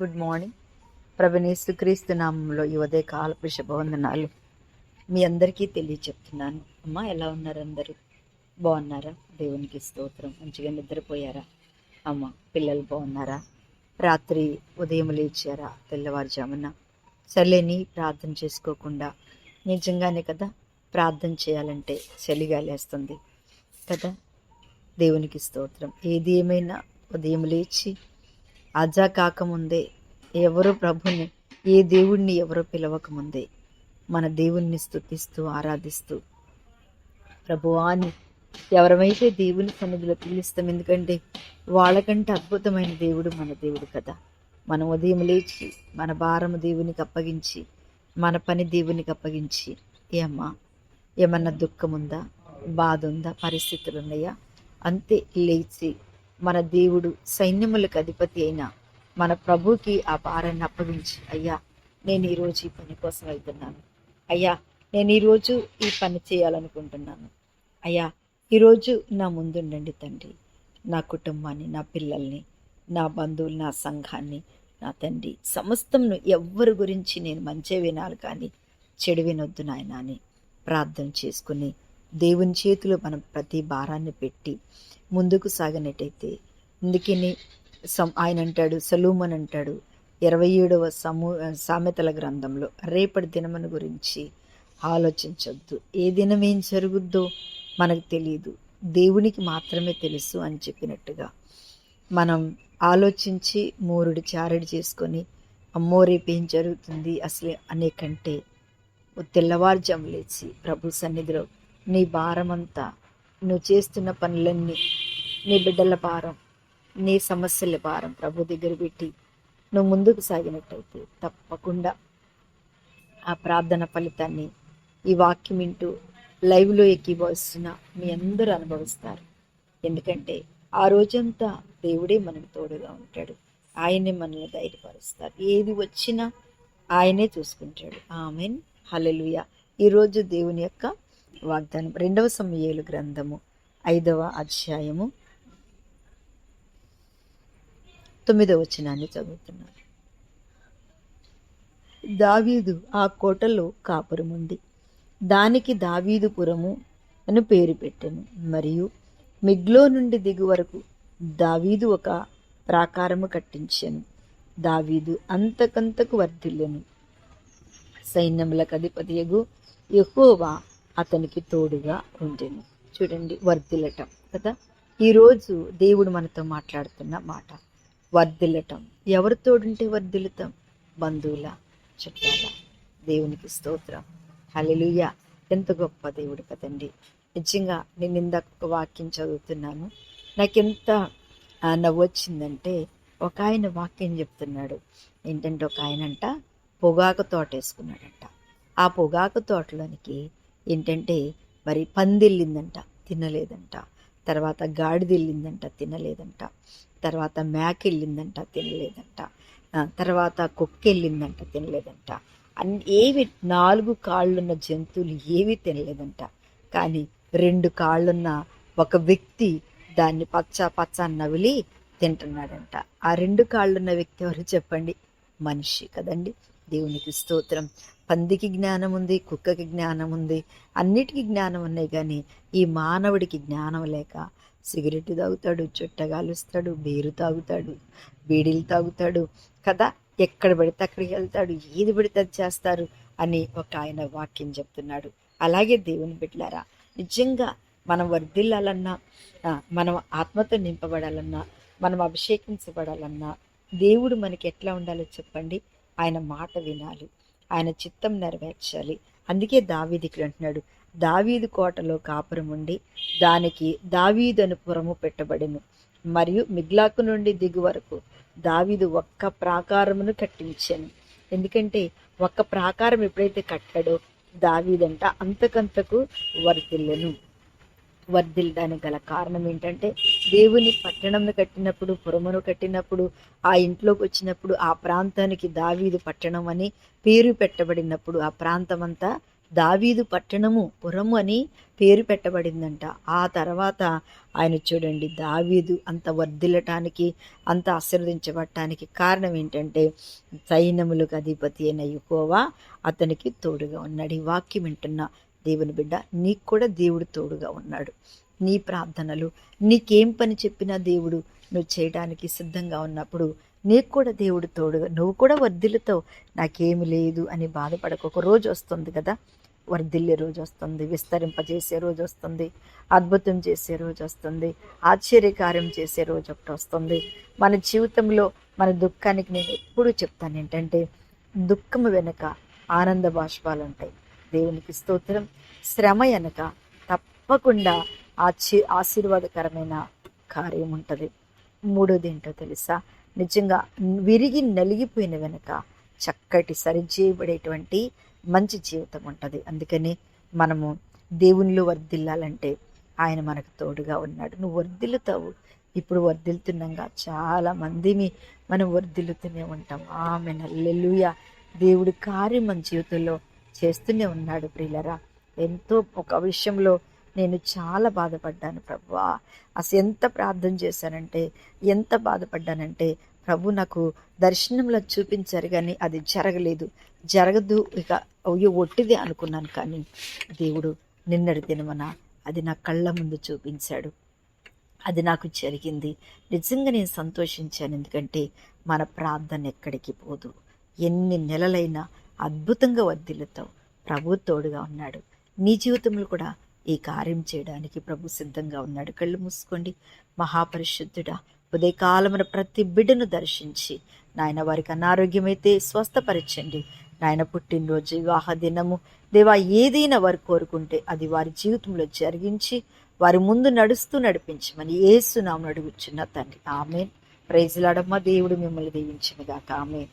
Good morning. ప్రభునేసు క్రీస్తు నామంలో ఈ ఉదయ కాలపు శుభవందనాలు మీ అందరికీ తెలియచెప్తున్నాను. అమ్మ, ఎలా ఉన్నారు? అందరూ బాగున్నారా? దేవునికి స్తోత్రం. మంచిగా నిద్రపోయారా? అమ్మ, పిల్లలు బాగున్నారా? రాత్రి ఉదయం లేచారా? తెల్లవారుజామున చలిని ప్రార్థన చేసుకోకుండా, నిజంగానే కదా, ప్రార్థన చేయాలంటే చలిగాలేస్తుంది కదా. దేవునికి స్తోత్రం. ఏది ఏమైనా ఉదయం లేచి అజా కాకముందే, ఎవరో ప్రభుని, ఏ దేవుణ్ణి ఎవరో పిలవకముందే మన దేవుణ్ణి స్తుతిస్తూ ఆరాధిస్తూ ప్రభువాని ఎవరమైతే దేవుని సన్నిధిలో పిలుస్తాం. ఎందుకంటే వాళ్ళకంటే అద్భుతమైన దేవుడు మన దేవుడు కదా. మనం ఉదయం లేచి మన భారము దేవునికి అప్పగించి, మన పని దేవునికి అప్పగించి, ఏమన్నా దుఃఖం ఉందా, బాధ ఉందా, పరిస్థితులు ఉన్నాయా, అంతే లేచి మన దేవుడు సైన్యములకు అధిపతి అయిన మన ప్రభుకి ఆ భారాన్ని అప్పగించి, అయ్యా, నేను ఈరోజు ఈ పని కోసం వెళ్తున్నాను, అయ్యా, నేను ఈరోజు ఈ పని చేయాలనుకుంటున్నాను, అయ్యా, ఈరోజు నా ముందుండండి తండ్రి, నా కుటుంబాన్ని, నా పిల్లల్ని, నా బంధువులు, నా సంఘాన్ని, నా తండ్రి సమస్తంను ఎవ్వరి గురించి నేను మంచి వినాలి కానీ చెడు వినొద్దు నాయన అని ప్రార్థన చేసుకుని దేవుని చేతిలో మనం ప్రతి భారాన్ని పెట్టి ముందుకు సాగినట్టయితే, అందుకే ఆయన అంటాడు, సొలొమోను అంటాడు 27వ సామెతల గ్రంథంలో, రేపటి దినమును గురించి ఆలోచించొద్దు, ఏ దినం ఏం జరుగుద్దో మనకు తెలియదు, దేవునికి మాత్రమే తెలుసు అని చెప్పినట్టుగా మనం ఆలోచించి మూరుడి చారడి చేసుకొని, అమ్మో రేపు ఏం జరుగుతుంది అసలు అనే కంటే తెల్లవారుజాము లేచి ప్రభు సన్నిధిలో నీ భారమంతా, నువ్వు చేస్తున్న పనులన్నీ, నీ బిడ్డల భారం, నీ సమస్యల భారం ప్రభు దగ్గర పెట్టి నువ్వు ముందుకు సాగినట్టయితే తప్పకుండా ఆ ప్రార్థన ఫలితాన్ని ఈ వాక్యం వింటూ లైవ్లో ఎక్కివస్తున్న మీ అందరూ అనుభవిస్తారు. ఎందుకంటే ఆ రోజంతా దేవుడే మనకు తోడుగా ఉంటాడు, ఆయనే మనల్ని ధైర్యపరుస్తారు, ఏది వచ్చినా ఆయనే చూసుకుంటాడు. ఆమెన్, హల్లెలూయా. ఈరోజు దేవుని యొక్క వాగ్దానం 2వ సమూయేలు గ్రంథము 5వ అధ్యాయము 9వ వచనాన్ని చదువుతున్నాను. దావీదు ఆ కోటలో కాపురముండి దానికి దావీదుపురము అని పేరు పెట్టెను. మరియు మిగ్లో నుండి దిగు వరకు దావీదు ఒక ప్రాకారము కట్టించెను. దావీదు అంతకంతకు వర్ధిల్లెను. సైన్యములకు అధిపతియగు యెహోవా అతనికి తోడుగా ఉండెను. చూడండి, వర్ధిల్లటం కదా. ఈరోజు దేవుడు మనతో మాట్లాడుతున్న మాట వర్ధిల్లటం. ఎవరు తోడుంటే వర్ధిల్లుతాం? బంధువుల, చుట్టాల. దేవునికి స్తోత్రం, హల్లెలూయా. ఎంత గొప్ప దేవుడు కదండి. నిజంగా నేను ఇందాక ఒక వాక్యం చదువుతున్నాను, నాకెంత నవ్వు వచ్చిందంటే, ఒక ఆయన వాక్యం చెప్తున్నాడు. ఏంటంటే, ఒక ఆయనంట పొగాకు తోట వేసుకున్నాడంట. ఆ పొగాకు తోటలోనికి ఏంటంటే మరి పందిళ్ళిందంట, తినలేదంట. తర్వాత గాడిద వెళ్ళిందంట, తినలేదంట. తర్వాత మేక వెళ్ళిందంట, తినలేదంట. తర్వాత కుక్క వెళ్ళిందంట, తినలేదంట. ఏవి 4 కాళ్ళున్న జంతువులు ఏవి తినలేదంట. కానీ 2 కాళ్ళున్న ఒక వ్యక్తి దాన్ని పచ్చ నవిలి తింటున్నాడంట. ఆ 2 కాళ్ళున్న వ్యక్తి ఎవరు చెప్పండి? మనిషి కదండి. దేవునికి స్తోత్రం. పందికి జ్ఞానం ఉంది, కుక్కకి జ్ఞానం ఉంది, అన్నిటికీ జ్ఞానం ఉన్నాయి. కానీ ఈ మానవుడికి జ్ఞానం లేక సిగరెట్ తాగుతాడు, చుట్టగాలుస్తాడు, బీరు తాగుతాడు, బీడీలు తాగుతాడు కదా. ఎక్కడ పడితే అక్కడికి వెళ్తాడు, ఏది పడితే అది చేస్తారు అని ఒక ఆయన వాక్యం చెప్తున్నాడు. అలాగే దేవుని బిడ్డలారా, నిజంగా మనం వర్ధిల్లాలన్నా, మనం ఆత్మతో నింపబడాలన్నా, మనం అభిషేకించబడాలన్నా దేవుడు మనకి ఎట్లా ఉండాలో చెప్పండి? ఆయన మాట వినాలి, ఆయన చిత్తం నెరవేర్చాలి. అందుకే దావీదు ఇక్కడ అంటున్నాడు, దావీదు కోటలో కాపురం ఉండి దానికి దావీదు అని పురము పెట్టబడెను. మరియు మిగ్లాకు నుండి దిగు వరకు దావీదు ఒక్క ప్రాకారమును కట్టించాను. ఎందుకంటే ఒక్క ప్రాకారం ఎప్పుడైతే కట్టాడో దావీదంట అంతకంతకు వర్ధిల్లెను. వర్ధిల్లడానికి గల కారణం ఏంటంటే, దేవుని పట్టణంను కట్టినప్పుడు, పురమును కట్టినప్పుడు, ఆ ఇంట్లోకి వచ్చినప్పుడు ఆ ప్రాంతానికి దావీదు పట్టణం అని పేరు పెట్టబడినప్పుడు ఆ ప్రాంతం అంతా దావీదు పట్టణము పురము అని పేరు పెట్టబడిందంట. ఆ తర్వాత ఆయన చూడండి, దావీదు అంత వర్ధిల్లటానికి, అంత ఆశీర్వదించబడటానికి కారణం ఏంటంటే సైన్యములకు అధిపతి అయిన యెహోవా అతనికి తోడుగా ఉన్నాడు. ఈ వాక్యం వింటున్న దేవుని బిడ్డ, నీకు కూడా దేవుడు తోడుగా ఉన్నాడు. నీ ప్రార్థనలు, నీకేం పని చెప్పినా దేవుడు నువ్వు చేయడానికి సిద్ధంగా ఉన్నప్పుడు నీకు కూడా దేవుడు తోడుగా, నువ్వు కూడా వర్ధిల్లుతావు. నాకేమి లేదు అని బాధపడకు. ఒక రోజు వస్తుంది కదా, వర్ధిల్లే రోజు వస్తుంది, విస్తరింపజేసే రోజు వస్తుంది, అద్భుతం చేసే రోజు వస్తుంది, ఆశ్చర్యకార్యం చేసే రోజు ఒకటి వస్తుంది మన జీవితంలో. మన దుఃఖానికి నేను ఎప్పుడూ చెప్తాను ఏంటంటే, దుఃఖము వెనుక ఆనంద బాష్పాలు ఉంటాయి. దేవునికి స్తోత్రం. శ్రమ వెనుక తప్పకుండా ఆశీర్వాదకరమైన కార్యం ఉంటుంది. మూడోది ఏంటో తెలుసా, నిజంగా విరిగి నలిగిపోయిన వెనుక చక్కటి సరిచేయబడేటువంటి మంచి జీవితం ఉంటుంది. అందుకని మనము దేవునిలో వర్ధిల్లాలంటే ఆయన మనకు తోడుగా ఉన్నాడు. నువ్వు వర్ధిల్లుతావు. ఇప్పుడు వర్ధిల్తున్నాగా చాలా మందిని మనం వర్ధిల్లుతూనే ఉంటాం. ఆమేన్, హల్లెలూయా. దేవుడి కార్యం మన జీవితంలో చేస్తూనే ఉన్నాడు. ప్రియులరా, ఎంతో ఒక విషయంలో నేను చాలా బాధపడ్డాను ప్రభువా. అసలు ఎంత ప్రార్థన చేశానంటే, ఎంత బాధపడ్డానంటే, ప్రభు నాకు దర్శనంలో చూపించారు కానీ అది జరగదు, ఇక అయ్యో ఒట్టిదే అనుకున్నాను. కానీ దేవుడు నిన్నటి దినమన అది నా కళ్ళ ముందు చూపించాడు. అది నాకు జరిగింది. నిజంగా నేను సంతోషించాను. ఎందుకంటే మన ప్రార్థన ఎక్కడికి పోదు. ఎన్ని నెలలైనా అద్భుతంగా వర్ధిల్లుతావు. ప్రభు తోడుగా ఉన్నాడు. నీ జీవితంలో కూడా ఈ కార్యం చేయడానికి ప్రభు సిద్ధంగా ఉన్నాడు. కళ్ళు మూసుకోండి. మహాపరిశుద్ధుడా, ఉదయకాలమున ప్రతి బిడ్డను దర్శించి నాయన వారికి అనారోగ్యమైతే స్వస్థపరచండి. నాయన పుట్టినరోజు, వివాహ దినము, దేవా ఏదైనా వారు కోరుకుంటే అది వారి జీవితంలో జరిగించి వారి ముందు నడిపించమని యేసు నామమున అడుగుచున్న తండ్రి, ఆమేన్. Praise lord. దేవుడు మిమ్మల్ని దీవించును గాక. ఆమేన్.